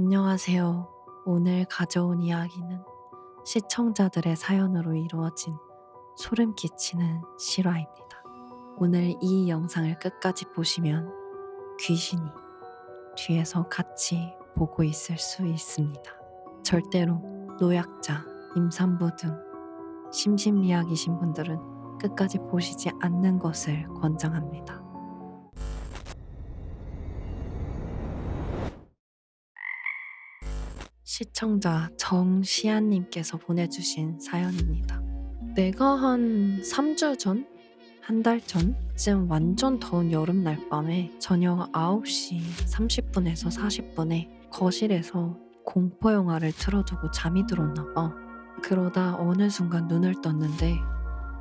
안녕하세요. 오늘 가져온 이야기는 시청자들의 사연으로 이루어진 소름 끼치는 실화입니다. 오늘 이 영상을 끝까지 보시면 귀신이 뒤에서 같이 보고 있을 수 있습니다. 절대로 노약자, 임산부 등 심신미약이신 분들은 끝까지 보시지 않는 것을 권장합니다. 시청자 정시안님께서 보내주신 사연입니다. 내가 한 3주 전? 한 달 전쯤 완전 더운 여름 날밤에 저녁 9시 30분에서 40분에 거실에서 공포 영화를 틀어두고 잠이 들었나 봐. 그러다 어느 순간 눈을 떴는데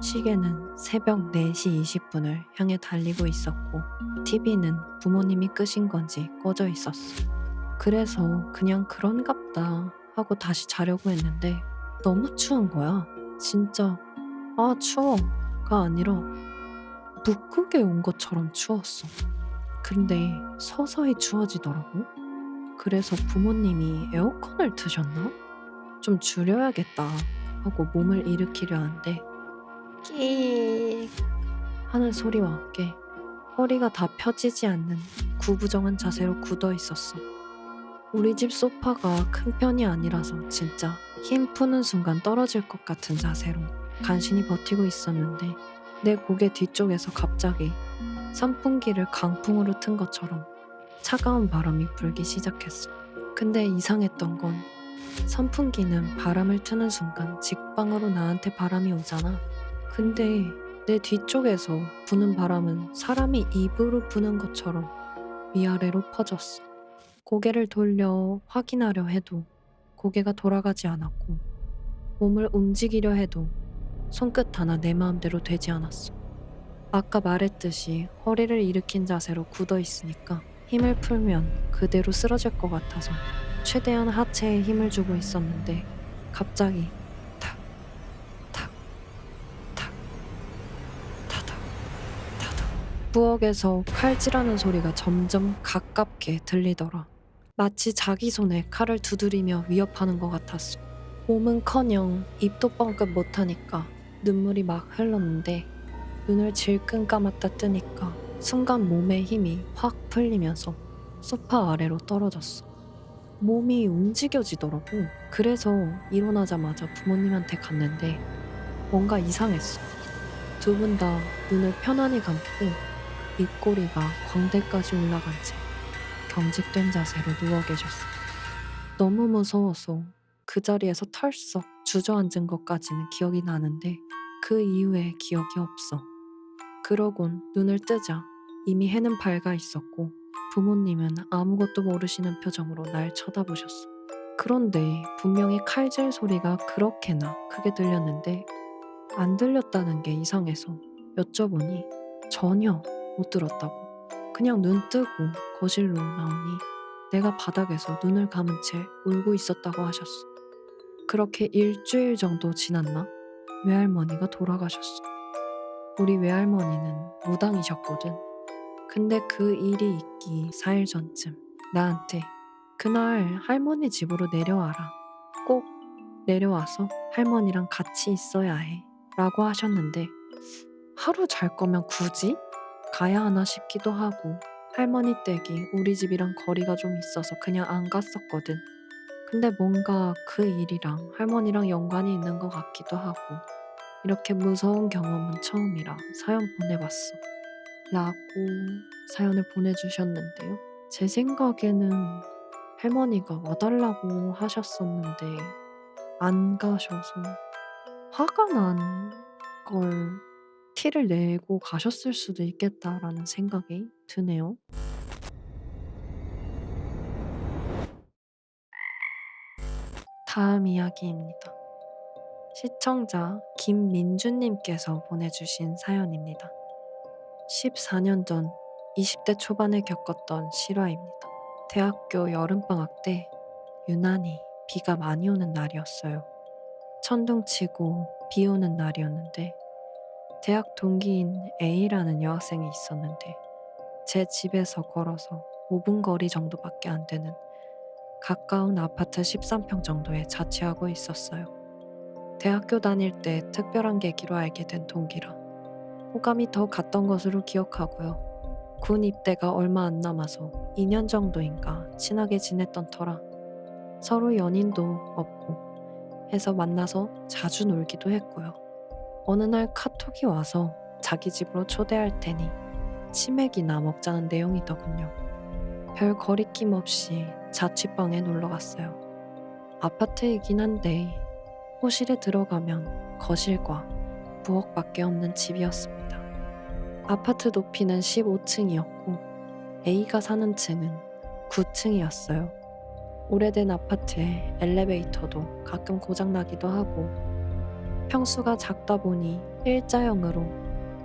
시계는 새벽 4시 20분을 향해 달리고 있었고 TV는 부모님이 끄신 건지 꺼져 있었어. 그래서 그냥 그런갑다 하고 다시 자려고 했는데 너무 추운 거야. 진짜 아 추워가 아니라 북극에 온 것처럼 추웠어. 근데 서서히 추워지더라고. 그래서 부모님이 에어컨을 트셨나? 좀 줄여야겠다 하고 몸을 일으키려 하는데 끼익 하는 소리와 함께 허리가 다 펴지지 않는 구부정한 자세로 굳어 있었어. 우리 집 소파가 큰 편이 아니라서 진짜 힘 푸는 순간 떨어질 것 같은 자세로 간신히 버티고 있었는데 내 고개 뒤쪽에서 갑자기 선풍기를 강풍으로 튼 것처럼 차가운 바람이 불기 시작했어. 근데 이상했던 건 선풍기는 바람을 트는 순간 직방으로 나한테 바람이 오잖아. 근데 내 뒤쪽에서 부는 바람은 사람이 입으로 부는 것처럼 위아래로 퍼졌어. 고개를 돌려 확인하려 해도 고개가 돌아가지 않았고 몸을 움직이려 해도 손끝 하나 내 마음대로 되지 않았어. 아까 말했듯이 허리를 일으킨 자세로 굳어 있으니까 힘을 풀면 그대로 쓰러질 것 같아서 최대한 하체에 힘을 주고 있었는데 갑자기 탁, 탁, 탁, 타닥, 타닥 부엌에서 칼질하는 소리가 점점 가깝게 들리더라. 마치 자기 손에 칼을 두드리며 위협하는 것 같았어. 몸은커녕 입도 뻥끗 못하니까 눈물이 막 흘렀는데 눈을 질끈 감았다 뜨니까 순간 몸의 힘이 확 풀리면서 소파 아래로 떨어졌어. 몸이 움직여지더라고. 그래서 일어나자마자 부모님한테 갔는데 뭔가 이상했어. 두 분 다 눈을 편안히 감고 입꼬리가 광대까지 올라간 채 경직된 자세로 누워 계셨어. 너무 무서워서 그 자리에서 털썩 주저앉은 것까지는 기억이 나는데 그 이후에 기억이 없어. 그러곤 눈을 뜨자 이미 해는 밝아 있었고 부모님은 아무것도 모르시는 표정으로 날 쳐다보셨어. 그런데 분명히 칼질 소리가 그렇게나 크게 들렸는데 안 들렸다는 게 이상해서 여쭤보니 전혀 못 들었다고. 그냥 눈 뜨고 거실로 나오니 내가 바닥에서 눈을 감은 채 울고 있었다고 하셨어. 그렇게 일주일 정도 지났나? 외할머니가 돌아가셨어. 우리 외할머니는 무당이셨거든. 근데 그 일이 있기 4일 전쯤 나한테 그날 할머니 집으로 내려와라. 꼭 내려와서 할머니랑 같이 있어야 해. 라고 하셨는데 하루 잘 거면 굳이 가야 하나 싶기도 하고 할머니 댁이 우리 집이랑 거리가 좀 있어서 그냥 안 갔었거든. 근데 뭔가 그 일이랑 할머니랑 연관이 있는 것 같기도 하고 이렇게 무서운 경험은 처음이라 사연 보내봤어. 라고 사연을 보내주셨는데요. 제 생각에는 할머니가 와달라고 하셨었는데 안 가셔서 화가 난 걸 티를 내고 가셨을 수도 있겠다라는 생각이 드네요. 다음 이야기입니다. 시청자 김민주님께서 보내주신 사연입니다. 14년 전 20대 초반에 겪었던 실화입니다. 대학교 여름방학 때 유난히 비가 많이 오는 날이었어요. 천둥치고 비 오는 날이었는데 대학 동기인 A라는 여학생이 있었는데 제 집에서 걸어서 5분 거리 정도밖에 안 되는 가까운 아파트 13평 정도에 자취하고 있었어요. 대학교 다닐 때 특별한 계기로 알게 된 동기라 호감이 더 갔던 것으로 기억하고요. 군 입대가 얼마 안 남아서 2년 정도인가 친하게 지냈던 터라 서로 연인도 없고 해서 만나서 자주 놀기도 했고요. 어느 날 카톡이 와서 자기 집으로 초대할 테니 치맥이나 먹자는 내용이더군요. 별 거리낌 없이 자취방에 놀러 갔어요. 아파트이긴 한데 호실에 들어가면 거실과 부엌밖에 없는 집이었습니다. 아파트 높이는 15층이었고 A가 사는 층은 9층이었어요. 오래된 아파트에 엘리베이터도 가끔 고장나기도 하고 평수가 작다 보니 일자형으로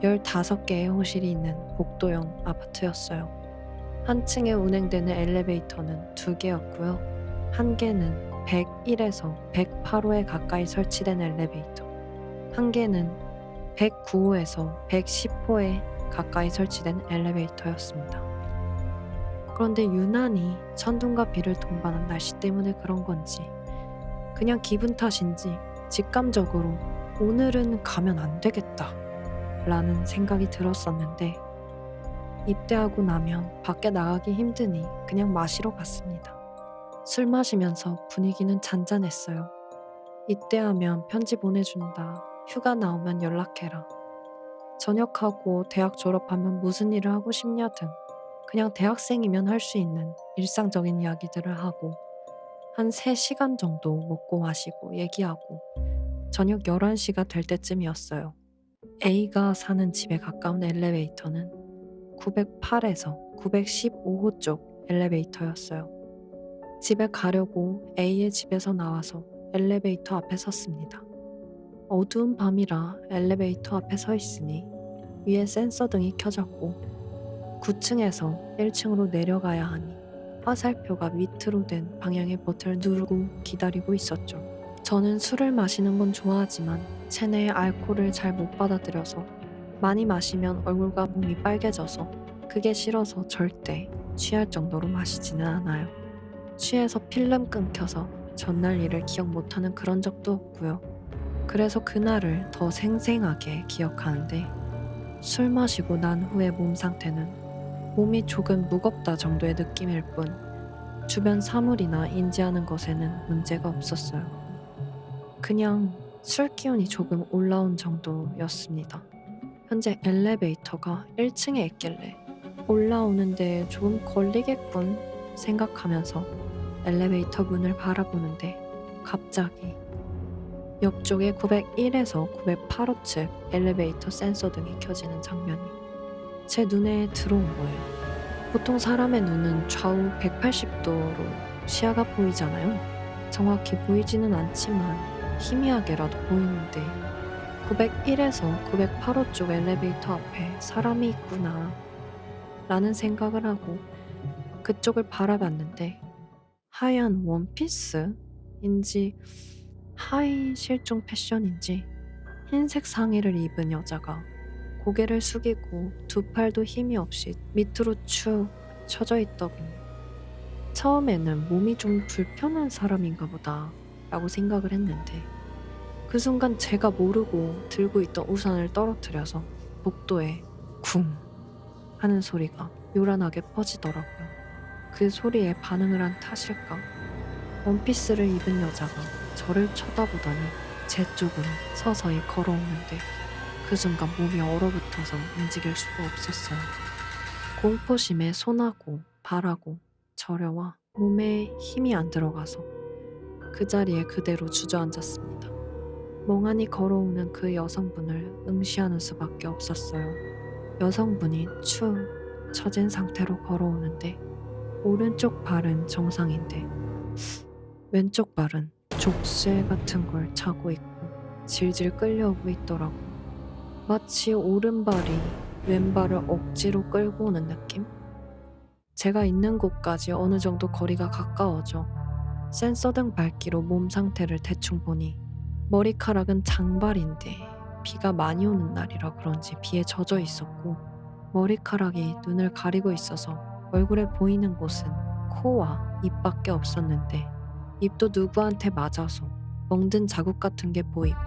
15개의 호실이 있는 복도형 아파트였어요. 한 층에 운행되는 엘리베이터는 2개였고요. 한 개는 101에서 108호에 가까이 설치된 엘리베이터, 한 개는 109호에서 110호에 가까이 설치된 엘리베이터였습니다. 그런데 유난히 천둥과 비를 동반한 날씨 때문에 그런 건지 그냥 기분 탓인지 직감적으로 오늘은 가면 안 되겠다 라는 생각이 들었었는데 입대하고 나면 밖에 나가기 힘드니 그냥 마시러 갔습니다. 술 마시면서 분위기는 잔잔했어요. 입대하면 편지 보내준다. 휴가 나오면 연락해라. 전역하고 대학 졸업하면 무슨 일을 하고 싶냐 등 그냥 대학생이면 할 수 있는 일상적인 이야기들을 하고 한 3시간 정도 먹고 마시고 얘기하고 저녁 11시가 될 때쯤이었어요. A가 사는 집에 가까운 엘리베이터는 908에서 915호 쪽 엘리베이터였어요. 집에 가려고 A의 집에서 나와서 엘리베이터 앞에 섰습니다. 어두운 밤이라 엘리베이터 앞에 서 있으니 위에 센서 등이 켜졌고 9층에서 1층으로 내려가야 하니 화살표가 밑으로 된 방향의 버튼을 누르고 기다리고 있었죠. 저는 술을 마시는 건 좋아하지만 체내의 알코올을 잘 못 받아들여서 많이 마시면 얼굴과 몸이 빨개져서 그게 싫어서 절대 취할 정도로 마시지는 않아요. 취해서 필름 끊겨서 전날 일을 기억 못하는 그런 적도 없고요. 그래서 그날을 더 생생하게 기억하는데 술 마시고 난 후의 몸 상태는 몸이 조금 무겁다 정도의 느낌일 뿐 주변 사물이나 인지하는 것에는 문제가 없었어요. 그냥 술 기운이 조금 올라온 정도였습니다. 현재 엘리베이터가 1층에 있길래 올라오는데 조금 걸리겠군 생각하면서 엘리베이터 문을 바라보는데 갑자기 옆쪽에 901에서 908호 측 엘리베이터 센서 등이 켜지는 장면이 제 눈에 들어온 거예요. 보통 사람의 눈은 좌우 180도로 시야가 보이잖아요. 정확히 보이지는 않지만 희미하게라도 보이는데 901에서 908호 쪽 엘리베이터 앞에 사람이 있구나 라는 생각을 하고 그쪽을 바라봤는데 하얀 원피스인지 하이 실종 패션인지 흰색 상의를 입은 여자가 고개를 숙이고 두 팔도 힘이 없이 밑으로 축 처져 있더군요. 처음에는 몸이 좀 불편한 사람인가 보다 라고 생각을 했는데 그 순간 제가 모르고 들고 있던 우산을 떨어뜨려서 복도에 쿵 하는 소리가 요란하게 퍼지더라고요. 그 소리에 반응을 한 탓일까? 원피스를 입은 여자가 저를 쳐다보더니 제 쪽으로 서서히 걸어오는데 그 순간 몸이 얼어붙어서 움직일 수가 없었어요. 공포심에 손하고 발하고 저려와 몸에 힘이 안 들어가서 그 자리에 그대로 주저앉았습니다. 멍하니 걸어오는 그 여성분을 응시하는 수밖에 없었어요. 여성분이 축 처진 상태로 걸어오는데 오른쪽 발은 정상인데 왼쪽 발은 족쇄 같은 걸 차고 있고 질질 끌려오고 있더라고. 마치 오른발이 왼발을 억지로 끌고 오는 느낌? 제가 있는 곳까지 어느 정도 거리가 가까워져 센서 등 밝기로 몸 상태를 대충 보니 머리카락은 장발인데 비가 많이 오는 날이라 그런지 비에 젖어 있었고 머리카락이 눈을 가리고 있어서 얼굴에 보이는 곳은 코와 입밖에 없었는데 입도 누구한테 맞아서 멍든 자국 같은 게 보이고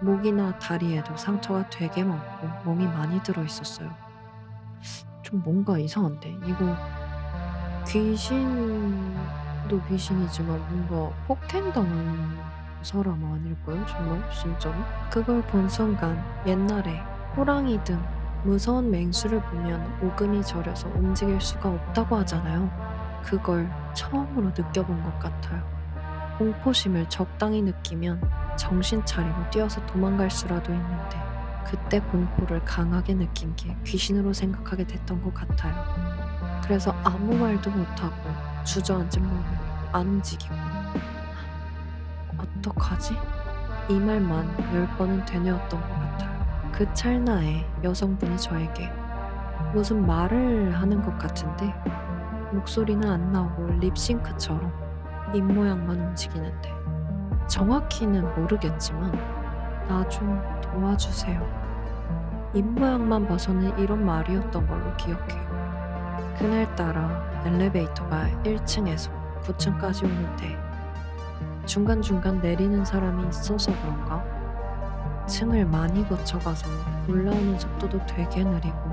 목이나 다리에도 상처가 되게 많고 멍이 많이 들어 있었어요. 좀 뭔가 이상한데 이거 귀신도 귀신이지만 뭔가 폭행당한 사람 아닐까요? 정말 진짜로? 그걸 본 순간 옛날에 호랑이 등 무서운 맹수를 보면 오금이 저려서 움직일 수가 없다고 하잖아요. 그걸 처음으로 느껴본 것 같아요. 공포심을 적당히 느끼면 정신 차리고 뛰어서 도망갈 수라도 있는데 그때 공포를 강하게 느낀 게 귀신으로 생각하게 됐던 것 같아요. 그래서 아무 말도 못하고 주저앉은 몸을 안 움직이고 어떡하지? 이 말만 10번은 되뇌었던 것 같아요. 그 찰나에 여성분이 저에게 무슨 말을 하는 것 같은데 목소리는 안 나오고 립싱크처럼 입 모양만 움직이는데 정확히는 모르겠지만 나 좀 도와주세요. 입 모양만 봐서는 이런 말이었던 걸로 기억해요. 그날따라 엘리베이터가 1층에서 9층까지 오는데 중간중간 내리는 사람이 있어서 그런가? 층을 많이 거쳐가서 올라오는 속도도 되게 느리고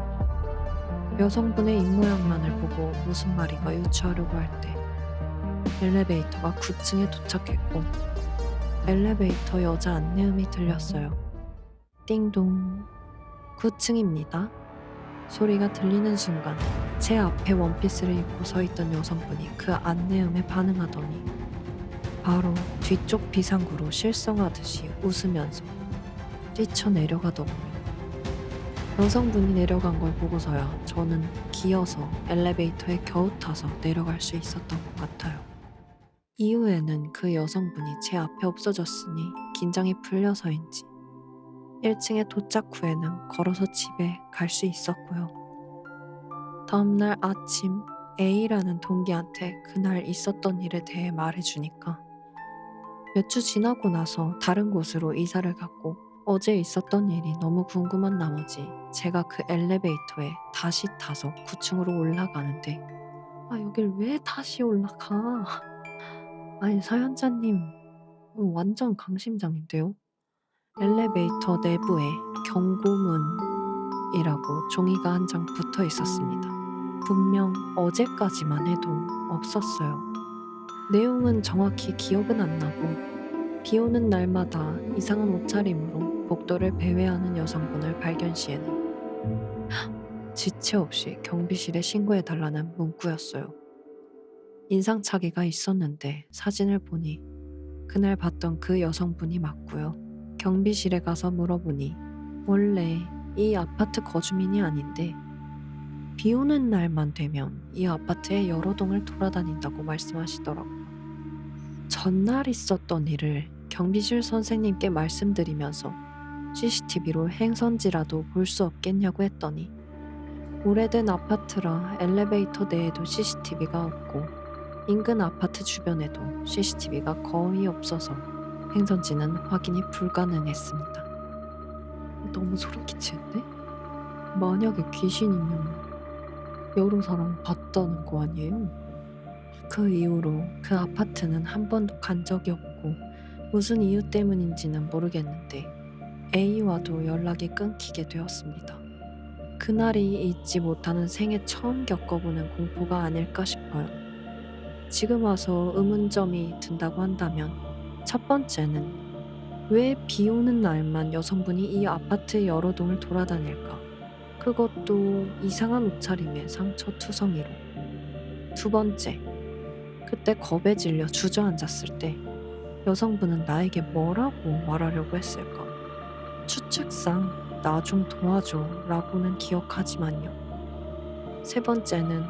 여성분의 입모양만을 보고 무슨 말인가 유추하려고 할 때 엘리베이터가 9층에 도착했고 엘리베이터 여자 안내음이 들렸어요. 띵동 9층입니다. 소리가 들리는 순간 제 앞에 원피스를 입고 서 있던 여성분이 그 안내음에 반응하더니 바로 뒤쪽 비상구로 실성하듯이 웃으면서 뛰쳐내려가더군요. 여성분이 내려간 걸 보고서야 저는 기어서 엘리베이터에 겨우 타서 내려갈 수 있었던 것 같아요. 이후에는 그 여성분이 제 앞에 없어졌으니 긴장이 풀려서인지 1층에 도착 후에는 걸어서 집에 갈 수 있었고요. 다음날 아침 A라는 동기한테 그날 있었던 일에 대해 말해주니까 몇 주 지나고 나서 다른 곳으로 이사를 갔고 어제 있었던 일이 너무 궁금한 나머지 제가 그 엘리베이터에 다시 타서 9층으로 올라가는데 여길 왜 다시 올라가? 아니 사연자님 완전 강심장인데요? 엘리베이터 내부에 경고문이라고 종이가 한 장 붙어 있었습니다. 분명 어제까지만 해도 없었어요. 내용은 정확히 기억은 안 나고 비 오는 날마다 이상한 옷차림으로 복도를 배회하는 여성분을 발견 시에는 지체 없이 경비실에 신고해달라는 문구였어요. 인상착의가 있었는데 사진을 보니 그날 봤던 그 여성분이 맞고요. 경비실에 가서 물어보니 원래 이 아파트 거주민이 아닌데 비 오는 날만 되면 이 아파트의 여러 동을 돌아다닌다고 말씀하시더라고요. 전날 있었던 일을 경비실 선생님께 말씀드리면서 CCTV로 행선지라도 볼 수 없겠냐고 했더니 오래된 아파트라 엘리베이터 내에도 CCTV가 없고 인근 아파트 주변에도 CCTV가 거의 없어서 행선지는 확인이 불가능했습니다. 너무 소름 끼치는데? 만약에 귀신이면 여러 사람 봤다는 거 아니에요? 그 이후로 그 아파트는 한 번도 간 적이 없고 무슨 이유 때문인지는 모르겠는데 A와도 연락이 끊기게 되었습니다. 그날이 잊지 못하는 생애 처음 겪어보는 공포가 아닐까 싶어요. 지금 와서 의문점이 든다고 한다면 첫 번째는 왜 비 오는 날만 여성분이 이 아파트 여러 동을 돌아다닐까? 그것도 이상한 옷차림에 상처투성이로. 두 번째, 그때 겁에 질려 주저앉았을 때 여성분은 나에게 뭐라고 말하려고 했을까? 추측상 나 좀 도와줘 라고는 기억하지만요. 세 번째는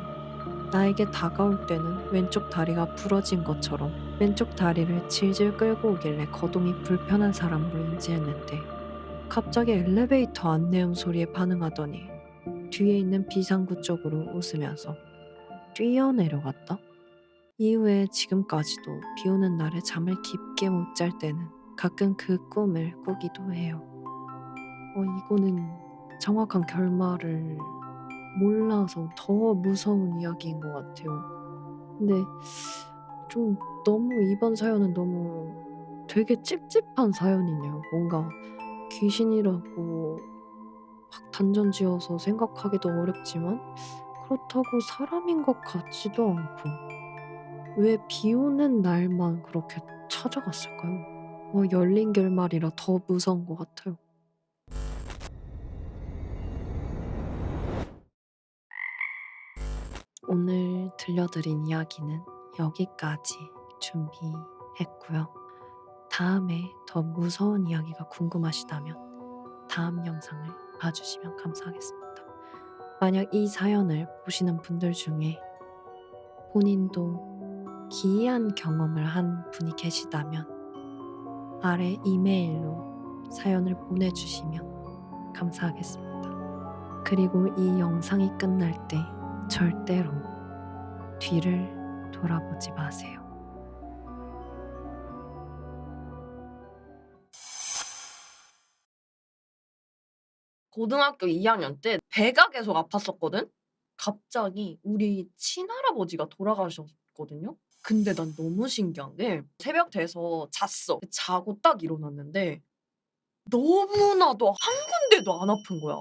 나에게 다가올 때는 왼쪽 다리가 부러진 것처럼 왼쪽 다리를 질질 끌고 오길래 거동이 불편한 사람으로 인지했는데 갑자기 엘리베이터 안내음 소리에 반응하더니 뒤에 있는 비상구 쪽으로 웃으면서 뛰어내려갔다? 이후에 지금까지도 비 오는 날에 잠을 깊게 못 잘 때는 가끔 그 꿈을 꾸기도 해요. 이거는 정확한 결말을 몰라서 더 무서운 이야기인 것 같아요. 근데 좀 너무 이번 사연은 너무 되게 찝찝한 사연이네요. 뭔가 귀신이라고 막 단정 지어서 생각하기도 어렵지만 그렇다고 사람인 것 같지도 않고 왜 비 오는 날만 그렇게 찾아갔을까요? 열린 결말이라 더 무서운 것 같아요. 오늘 들려드린 이야기는 여기까지 준비했고요. 다음에 더 무서운 이야기가 궁금하시다면 다음 영상을 봐주시면 감사하겠습니다. 만약 이 사연을 보시는 분들 중에 본인도 기이한 경험을 한 분이 계시다면 아래 이메일로 사연을 보내주시면 감사하겠습니다. 그리고 이 영상이 끝날 때 절대로 뒤를 돌아보지 마세요. 고등학교 2학년 때 배가 계속 아팠었거든? 갑자기 우리 친할아버지가 돌아가셨거든요? 근데 난 너무 신기한 게 새벽 돼서 잤어. 자고 딱 일어났는데 너무나도 한 군데도 안 아픈 거야.